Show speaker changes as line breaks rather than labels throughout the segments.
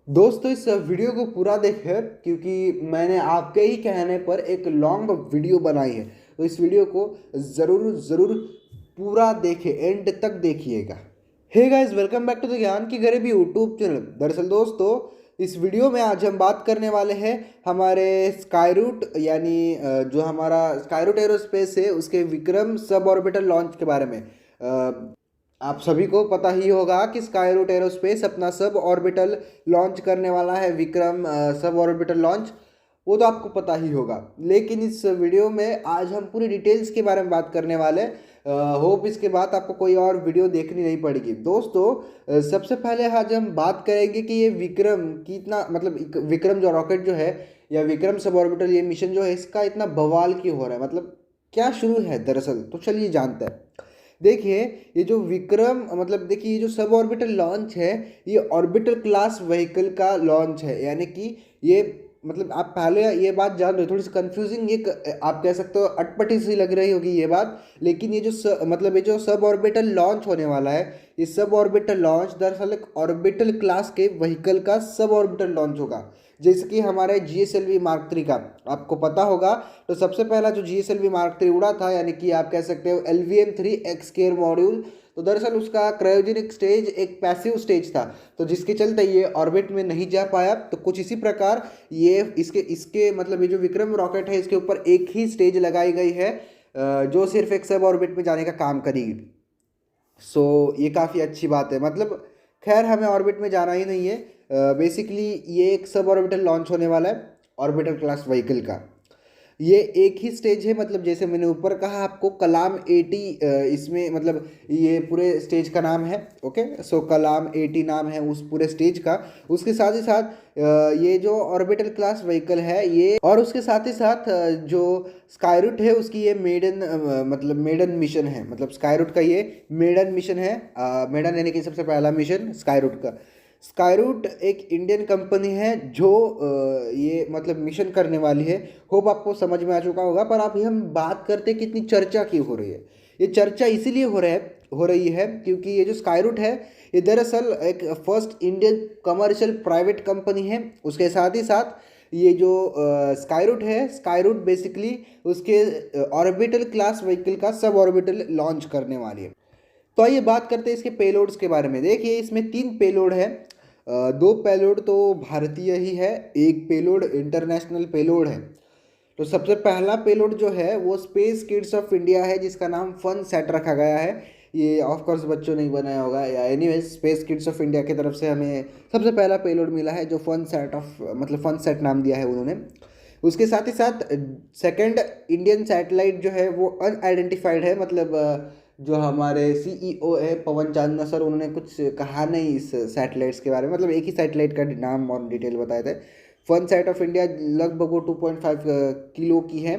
दोस्तों इस वीडियो को पूरा देखें क्योंकि मैंने आपके ही कहने पर एक लॉन्ग वीडियो बनाई है। तो इस वीडियो को ज़रूर ज़रूर पूरा देखें, एंड तक देखिएगा। Hey guys, welcome back to the ज्ञान की गरीबी यूट्यूब चैनल। दरअसल दोस्तों, इस वीडियो में आज हम बात करने वाले हैं हमारे स्काईरूट यानी जो हमारा स्काईरूट एरोस्पेस है उसके विक्रम सब ऑर्बिटर लॉन्च के बारे में। आप सभी को पता ही होगा कि स्काईरूट एरोस्पेस अपना सब ऑर्बिटल लॉन्च करने वाला है, विक्रम सब ऑर्बिटल लॉन्च। वो तो आपको पता ही होगा, लेकिन इस वीडियो में आज हम पूरी डिटेल्स के बारे में बात करने वाले हैं। होप इसके बाद आपको कोई और वीडियो देखनी नहीं पड़ेगी। दोस्तों, सबसे पहले आज हम बात करेंगे कि ये विक्रम कितना मतलब विक्रम जो रॉकेट जो है या विक्रम सब ऑर्बिटल ये मिशन जो है इसका इतना बवाल क्यों हो रहा है, मतलब क्या शुरू है दरअसल। तो चलिए जानते हैं। देखिए, ये जो विक्रम मतलब देखिए ये जो सब ऑर्बिटल लॉन्च है ये ऑर्बिटल क्लास व्हीकल का लॉन्च है, यानी कि ये मतलब आप पहले ये बात जान रहे हो, थोड़ी सी कंफ्यूजिंग ये आप कह सकते हो अटपटी सी लग रही होगी ये बात। लेकिन ये जो मतलब ये जो सब ऑर्बिटल लॉन्च होने वाला है, ये सब ऑर्बिटल लॉन्च दरअसल एक ऑर्बिटल क्लास के व्हीकल का सब ऑर्बिटल लॉन्च होगा। जैसे कि हमारे GSLV मार्क 3 का आपको पता होगा। तो सबसे पहला जो GSLV मार्क 3 उड़ा था, यानी कि आप कह सकते हो LVM-3 एक्सकेयर मॉड्यूल, तो दरअसल उसका क्रायोजेनिक स्टेज एक पैसिव स्टेज था, तो जिसके चलते ये ऑर्बिट में नहीं जा पाया। तो कुछ इसी प्रकार ये इसके इसके मतलब ये जो विक्रम रॉकेट है इसके ऊपर एक ही स्टेज लगाई गई है जो सिर्फ एक सब ऑर्बिट में जाने का काम करेगी। ये काफ़ी अच्छी बात है। मतलब खैर, हमें ऑर्बिट में जाना ही नहीं है। बेसिकली ये एक सब ऑर्बिटल लॉन्च होने वाला है ऑर्बिटल क्लास व्हीकल का। ये एक ही स्टेज है, मतलब जैसे मैंने ऊपर कहा आपको कलाम 80, इसमें मतलब ये पूरे स्टेज का नाम है। ओके, कलाम 80 नाम है उस पूरे स्टेज का। उसके साथ ही साथ ये जो ऑर्बिटल क्लास व्हीकल है ये, और उसके साथ ही साथ जो स्काईरूट है उसकी ये मेडन मतलब मेडन मिशन है। मतलब स्काईरूट का ये मेडन मिशन है। मेडन यानी कि सबसे पहला मिशन स्काईरूट का। स्काईरूट एक इंडियन कंपनी है जो ये मतलब मिशन करने वाली है। होप आपको समझ में आ चुका होगा। पर अभी हम बात करते हैं कितनी चर्चा क्यों हो रही है। ये चर्चा इसीलिए हो रही है क्योंकि ये जो स्काईरूट है ये दरअसल एक first Indian commercial private company है। उसके साथ ही साथ ये जो स्काईरूट है, स्काईरूट बेसिकली उसके ऑर्बिटल क्लास व्हीकल का सब ऑर्बिटल लॉन्च करने वाली है। तो आइए बात करते हैं इसके पेलोड्स के बारे में। देखिए, इसमें 3 पेलोड है। 2 पेलोड तो भारतीय ही है, एक पेलोड इंटरनेशनल पेलोड है। तो सबसे पहला पेलोड जो है वो स्पेस किड्स ऑफ इंडिया है, जिसका नाम फन सेट रखा गया है। ये ऑफ कोर्स बच्चों ने ही बनाया होगा, या anyways space kids of India की तरफ से हमें सबसे पहला पेलोड मिला है जो फन सेट ऑफ मतलब फन सेट नाम दिया है उन्होंने। उसके साथ ही साथ सेकंड इंडियन सैटेलाइट जो है वो अनआइडेंटिफाइड है। मतलब जो हमारे CEO है पवन चांदना सर, उन्होंने कुछ कहा नहीं इस सैटेलाइट्स के बारे में। मतलब एक ही सैटेलाइट का नाम और डिटेल बताए थे। फन सेट ऑफ इंडिया लगभग वो 2.5 किलो की है।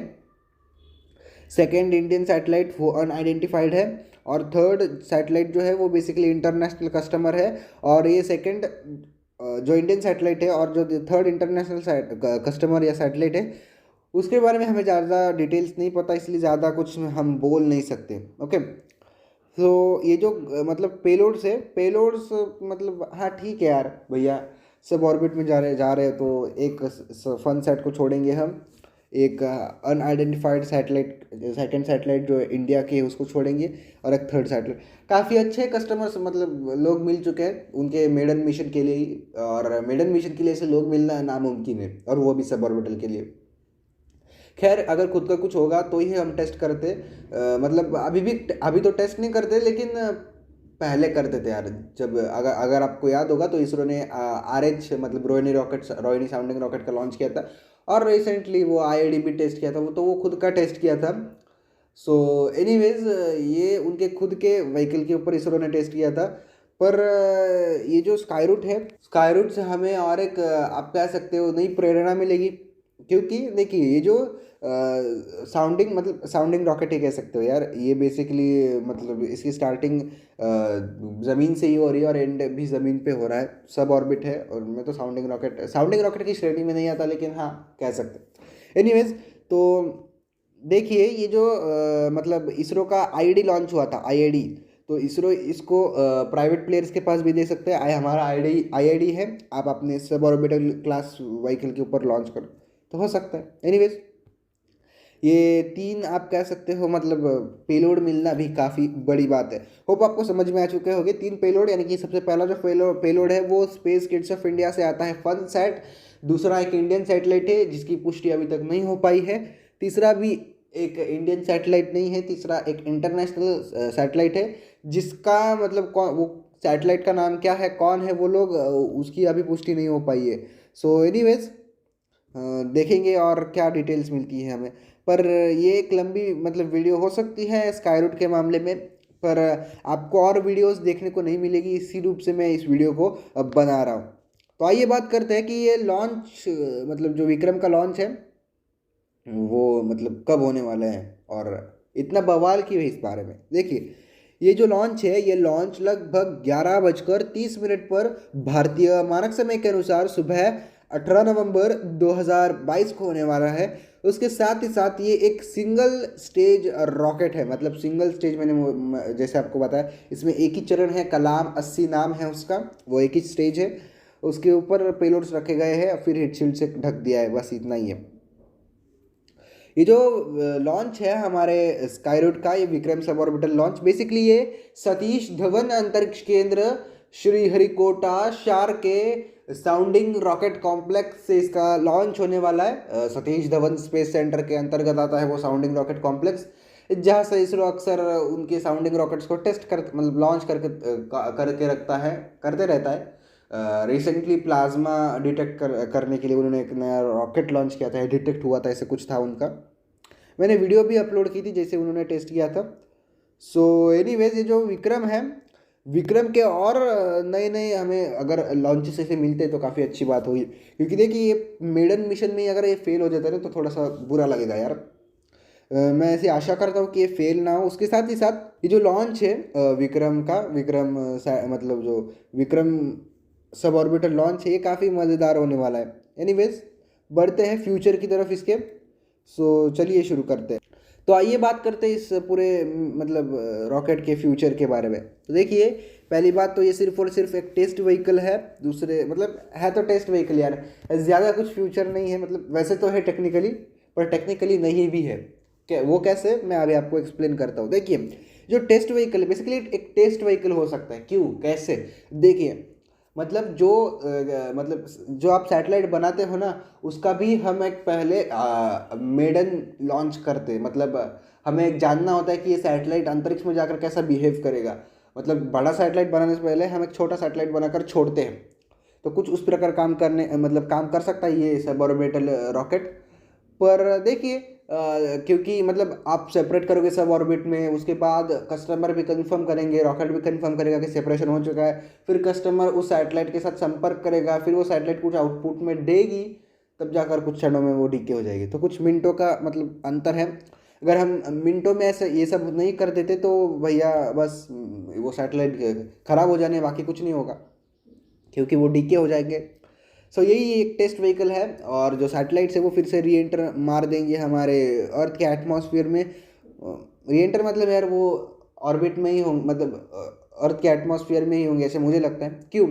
सेकेंड इंडियन सैटेलाइट वो अनआइडेंटिफाइड है। और थर्ड सैटेलाइट जो है वो बेसिकली इंटरनेशनल कस्टमर है। और ये सेकेंड जो इंडियन सैटेलाइट है और जो थर्ड इंटरनेशनल कस्टमर या सैटेलाइट है उसके बारे में हमें ज़्यादा डिटेल्स नहीं पता, इसलिए ज़्यादा कुछ हम बोल नहीं सकते। ओके, तो ये जो मतलब पेलोड्स है, पेलोड्स मतलब हाँ ठीक है यार भैया, सब ऑर्बिट में जा रहे तो एक फन सेट को छोड़ेंगे हम, एक अनआइडेंटिफाइड सैटेलाइट सेकंड सैटेलाइट जो इंडिया के है उसको छोड़ेंगे, और एक थर्ड सैटेलाइट। काफ़ी अच्छे कस्टमर्स मतलब लोग मिल चुके हैं उनके मेडन मिशन के लिए ही, और मेडन मिशन के लिए ऐसे लोग मिलना नामुमकिन है, और वो भी सब ऑर्बिटल के लिए। खैर, अगर खुद का कुछ होगा तो ही हम टेस्ट करते। मतलब अभी तो टेस्ट नहीं करते, लेकिन पहले करते थे यार। जब अगर अगर आपको याद होगा तो इसरो ने RH मतलब रोहिणी साउंडिंग रॉकेट का लॉन्च किया था, और रिसेंटली वो IID भी टेस्ट किया था। वो तो वो खुद का टेस्ट किया था। एनीवेज, ये उनके खुद के व्हीकल के ऊपर इसरो ने टेस्ट किया था। पर ये जो स्काईरूट है, स्काईरूट से हमें और एक आप कह सकते हो नई प्रेरणा मिलेगी। क्योंकि देखिए, ये जो साउंडिंग रॉकेट ही कह सकते हो यार। ये बेसिकली मतलब इसकी स्टार्टिंग ज़मीन से ही हो रही है और एंड भी ज़मीन पे हो रहा है। सब ऑर्बिट है, और मैं तो साउंडिंग रॉकेट की श्रेणी में नहीं आता, लेकिन हाँ कह सकते। एनीवेज, तो देखिए ये जो मतलब इसरो का IID लॉन्च हुआ था, IID। तो इसरो इसको प्राइवेट प्लेयर्स के पास भी दे सकते हैं। हमारा आईआईडी है, आप अपने सब ऑर्बिटल क्लास व्हीकल के ऊपर लॉन्च करो तो हो सकता है। एनीवेज, ये 3 आप कह सकते हो मतलब पेलोड मिलना भी काफ़ी बड़ी बात है। होप आपको समझ में आ चुके होंगे। 3 पेलोड, यानी कि सबसे पहला जो पेलोड है वो स्पेस किड्स ऑफ इंडिया से आता है, फन सैट। दूसरा एक इंडियन सैटेलाइट है जिसकी पुष्टि अभी तक नहीं हो पाई है। तीसरा भी एक इंडियन सैटेलाइट नहीं है, तीसरा एक इंटरनेशनल सैटेलाइट है जिसका मतलब वो सैटेलाइट का नाम क्या है, कौन है वो लोग, उसकी अभी पुष्टि नहीं हो पाई है। सो एनीवेज, देखेंगे और क्या डिटेल्स मिलती है हमें। पर ये एक लंबी मतलब वीडियो हो सकती है स्काईरूट के मामले में, पर आपको और वीडियोस देखने को नहीं मिलेगी, इसी रूप से मैं इस वीडियो को अब बना रहा हूँ। तो आइए बात करते हैं कि ये लॉन्च मतलब जो विक्रम का लॉन्च है वो मतलब कब होने वाला है और इतना बवाल क्यों है इस बारे में। देखिए, ये जो लॉन्च है ये लॉन्च लगभग 11:30 पर भारतीय मानक समय के अनुसार सुबह 18 नवंबर 2022 को होने वाला है। उसके साथ ही साथ ये एक सिंगल स्टेज रॉकेट है, मतलब सिंगल स्टेज, मैंने जैसे आपको बताया इसमें एक ही चरण है, कलाम 80 नाम है उसका, वो एक ही स्टेज है। उसके ऊपर पेलोड्स रखे गए हैं, फिर हीट से ढक दिया है, बस इतना ही है। ये जो लॉन्च है हमारे स्काईरूट का, ये Vikram sub orbital launch, basically ये सतीश धवन अंतरिक्ष केंद्र श्रीहरिकोटा शार के साउंडिंग रॉकेट कॉम्प्लेक्स से इसका लॉन्च होने वाला है। सतीश धवन स्पेस सेंटर के अंतर्गत आता है वो साउंडिंग रॉकेट कॉम्प्लेक्स, जहाँ से इसरो अक्सर उनके साउंडिंग रॉकेट्स को टेस्ट कर मतलब लॉन्च करके रखता है, करते रहता है। रिसेंटली प्लाज्मा डिटेक्ट करने के लिए उन्होंने एक नया रॉकेट लॉन्च किया था, डिटेक्ट हुआ था, ऐसे कुछ था उनका। मैंने वीडियो भी अपलोड की थी जैसे उन्होंने टेस्ट किया था। सो एनीवेज, ये जो विक्रम है, विक्रम के और नए नए हमें अगर लॉन्चेस ऐसे मिलते तो काफ़ी अच्छी बात होगी, क्योंकि देखिए ये मेडन मिशन में अगर ये फेल हो जाता है तो थोड़ा सा बुरा लगेगा यार। मैं ऐसी आशा करता हूँ कि ये फेल ना हो। उसके साथ ही साथ ये जो लॉन्च है विक्रम का, मतलब जो विक्रम सब ऑर्बिटल लॉन्च है, ये काफ़ी मज़ेदार होने वाला है। एनीवेज, बढ़ते हैं फ्यूचर की तरफ इसके। सो चलिए शुरू करते हैं। तो आइए बात करते हैं इस पूरे मतलब रॉकेट के फ्यूचर के बारे में। तो देखिए, पहली बात तो ये सिर्फ और सिर्फ एक टेस्ट व्हीकल है। दूसरे मतलब है तो टेस्ट व्हीकल यार, ज़्यादा कुछ फ्यूचर नहीं है, मतलब वैसे तो है टेक्निकली, पर टेक्निकली नहीं भी है। क्या वो कैसे, मैं अभी आपको एक्सप्लेन करता हूँ। देखिए, जो टेस्ट व्हीकल है बेसिकली एक टेस्ट व्हीकल हो सकता है। क्यों, कैसे, देखिए मतलब मतलब जो आप सैटेलाइट बनाते हो ना, उसका भी हम एक पहले मेडन लॉन्च करते, मतलब हमें एक जानना होता है कि ये सैटेलाइट अंतरिक्ष में जाकर कैसा बिहेव करेगा। मतलब बड़ा सैटेलाइट बनाने से पहले हम एक छोटा सैटेलाइट बनाकर छोड़ते हैं, तो कुछ उस प्रकार काम करने मतलब काम कर सकता है ये सब ऑर्बिटल रॉकेट। पर देखिए, क्योंकि मतलब आप सेपरेट करोगे सब ऑर्बिट में, उसके बाद कस्टमर भी कंफर्म करेंगे, रॉकेट भी कंफर्म करेगा कि सेपरेशन हो चुका है, फिर कस्टमर उस सैटेलाइट के साथ संपर्क करेगा, फिर वो सैटेलाइट कुछ आउटपुट में देगी, तब जाकर कुछ क्षणों में वो डीके हो जाएगी। तो कुछ मिनटों का मतलब अंतर है। अगर हम मिनटों में ऐसे ये सब नहीं कर देते तो भैया बस वो सैटेलाइट खराब हो जाने, बाकी कुछ नहीं होगा, क्योंकि वो डीके हो जाएंगे। सो यही एक टेस्ट व्हीकल है, और जो सैटेलाइट्स है वो फिर से री एंटर मार देंगे हमारे अर्थ के एटमॉस्फेयर में। री एंटर मतलब यार वो ऑर्बिट में ही होंगे, मतलब अर्थ के एटमॉस्फेयर में ही होंगे ऐसे मुझे लगता है। क्यों,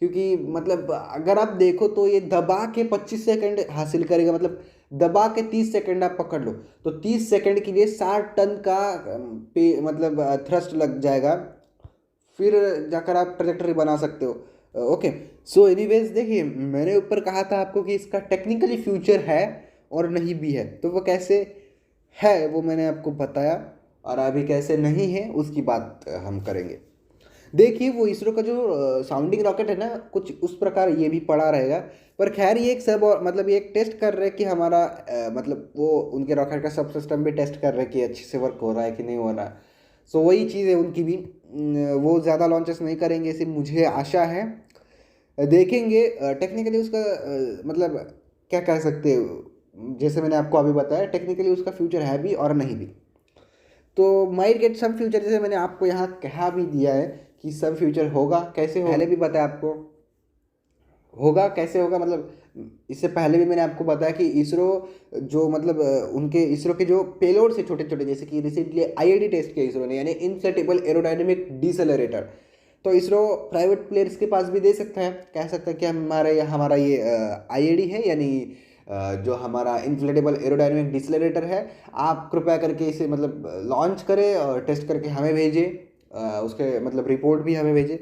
क्योंकि मतलब अगर आप देखो तो ये दबा के 25 सेकंड हासिल करेगा, मतलब दबा के 30 सेकंड आप पकड़ लो, तो 30 सेकंड के लिए 60 टन का मतलब थ्रस्ट लग जाएगा, फिर जाकर आप ट्रैजेक्टरी बना सकते हो। ओके, सो एनीवेज, देखिए मैंने ऊपर कहा था आपको कि इसका टेक्निकली फ्यूचर है और नहीं भी है, तो वो कैसे है वो मैंने आपको बताया, और अभी कैसे नहीं है उसकी बात हम करेंगे। देखिए, वो इसरो का जो साउंडिंग रॉकेट है ना, कुछ उस प्रकार ये भी पड़ा रहेगा। पर खैर ये एक सब और मतलब ये एक टेस्ट कर रहे हैं कि हमारा मतलब वो उनके रॉकेट का सब सिस्टम भी टेस्ट कर रहे हैं कि अच्छे से वर्क हो रहा है कि नहीं हो रहा। सो वही चीज़ है उनकी भी। वो ज़्यादा लॉन्चेस नहीं करेंगे ऐसी मुझे आशा है, देखेंगे। टेक्निकली उसका मतलब क्या कह सकते हो, जैसे मैंने आपको अभी बताया टेक्निकली उसका फ्यूचर है भी और नहीं भी। तो माइट गेट सम फ्यूचर, जैसे मैंने आपको यहाँ कहा भी दिया है कि सम फ्यूचर होगा, कैसे होगा पहले भी बताया आपको। होगा कैसे होगा, मतलब इससे पहले भी मैंने आपको बताया कि इसरो जो मतलब उनके इसरो के जो पेलोड्स है छोटे छोटे, जैसे कि रिसेंटली आईआईडी टेस्ट किया इसरो ने, यानी इनफ्लेटेबल एरोडायनेमिक डिसेलरेटर। तो इसरो प्राइवेट प्लेयर्स के पास भी दे सकता है, कह सकता है कि हमारा ये आईआईडी है, यानी जो हमारा इन्फ्लेटेबल एरोडायनेमिक डिसेलरेटर है, आप कृपया करके इसे मतलब लॉन्च करें और टेस्ट करके हमें भेजें, उसके मतलब रिपोर्ट भी हमें भेजें,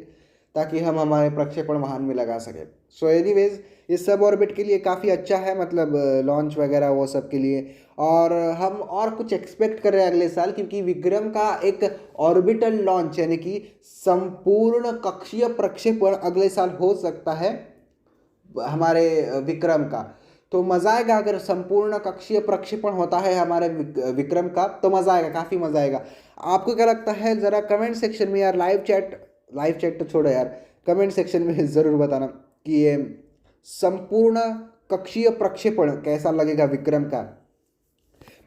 ताकि हम हमारे प्रक्षेपण वाहन में लगा सकें। सो एनीवेज ये सब ऑर्बिट के लिए काफ़ी अच्छा है, मतलब लॉन्च वगैरह वो सब के लिए। और हम और कुछ एक्सपेक्ट कर रहे हैं अगले साल, क्योंकि विक्रम का एक ऑर्बिटल लॉन्च यानी कि संपूर्ण कक्षीय प्रक्षेपण अगले साल हो सकता है हमारे विक्रम का। तो मज़ा आएगा अगर संपूर्ण कक्षीय प्रक्षेपण होता है हमारे विक्रम का, तो मज़ा आएगा, काफ़ी मज़ा आएगा। आपको क्या लगता है ज़रा कमेंट सेक्शन में यार, लाइव चैट तो छोड़ो यार, कमेंट सेक्शन में ज़रूर बताना कि ये संपूर्ण कक्षीय प्रक्षेपण कैसा लगेगा विक्रम का।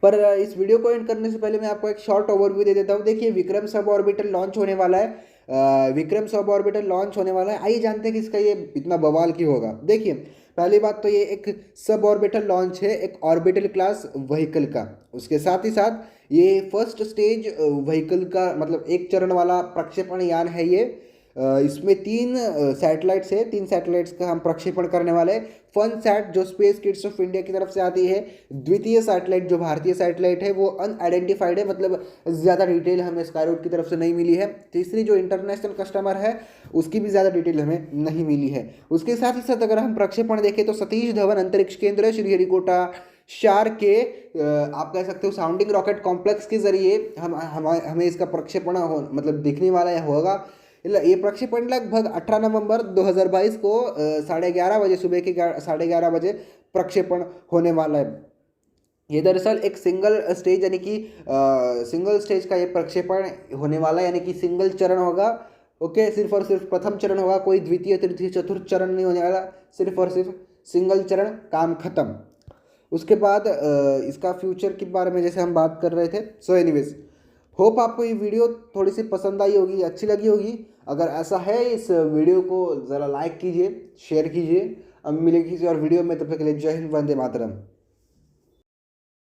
पर इस वीडियो को एंड करने से पहले मैं आपको एक शॉर्ट ओवरव्यू दे देता हूँ। देखिए विक्रम सब ऑर्बिटल लॉन्च होने वाला है, विक्रम सब ऑर्बिटल लॉन्च होने वाला है। आइए जानते हैं कि इसका ये इतना बवाल क्यों होगा। देखिए पहली बात तो ये एक सब ऑर्बिटल लॉन्च है एक ऑर्बिटल क्लास व्हीकल का, उसके साथ ही साथ ये फर्स्ट स्टेज व्हीकल का मतलब एक चरण वाला प्रक्षेपण यान है ये। इसमें 3 सैटेलाइट्स है, 3 सैटेलाइट्स का हम प्रक्षेपण करने वाले हैं। फन सैट जो स्पेस किड्स ऑफ इंडिया की तरफ से आती है, द्वितीय सैटेलाइट जो भारतीय सैटेलाइट है वो अनआइडेंटिफाइड है, मतलब ज़्यादा डिटेल हमें स्काईरूट की तरफ से नहीं मिली है। तीसरी जो इंटरनेशनल कस्टमर है उसकी भी ज़्यादा डिटेल हमें नहीं मिली है। उसके साथ ही साथ अगर हम प्रक्षेपण देखें तो सतीश धवन अंतरिक्ष केंद्र श्रीहरिकोटा शार के आप कह सकते हो साउंडिंग रॉकेट कॉम्प्लेक्स के जरिए हमें इसका प्रक्षेपण मतलब दिखने वाला है होगा। ये प्रक्षेपण लगभग 18 नवंबर 2022 को 11:30 बजे, सुबह के 11:30 बजे प्रक्षेपण होने वाला है। ये दरअसल एक सिंगल स्टेज यानी कि सिंगल स्टेज का ये प्रक्षेपण होने वाला है, यानी कि सिंगल चरण होगा। ओके, सिर्फ और सिर्फ प्रथम चरण होगा, कोई द्वितीय तृतीय चतुर्थ चरण नहीं होने वाला, सिर्फ और सिर्फ सिंगल चरण, काम खत्म। उसके बाद इसका फ्यूचर के बारे में जैसे हम बात कर रहे थे। सो एनीवेज होप आपको ये वीडियो थोड़ी सी पसंद आई होगी, अच्छी लगी होगी। अगर ऐसा है इस वीडियो को ज़रा लाइक कीजिए, शेयर कीजिए। अब मिलेगी किसी और वीडियो में, तब तक के लिए जय हिंद, वंदे मातरम।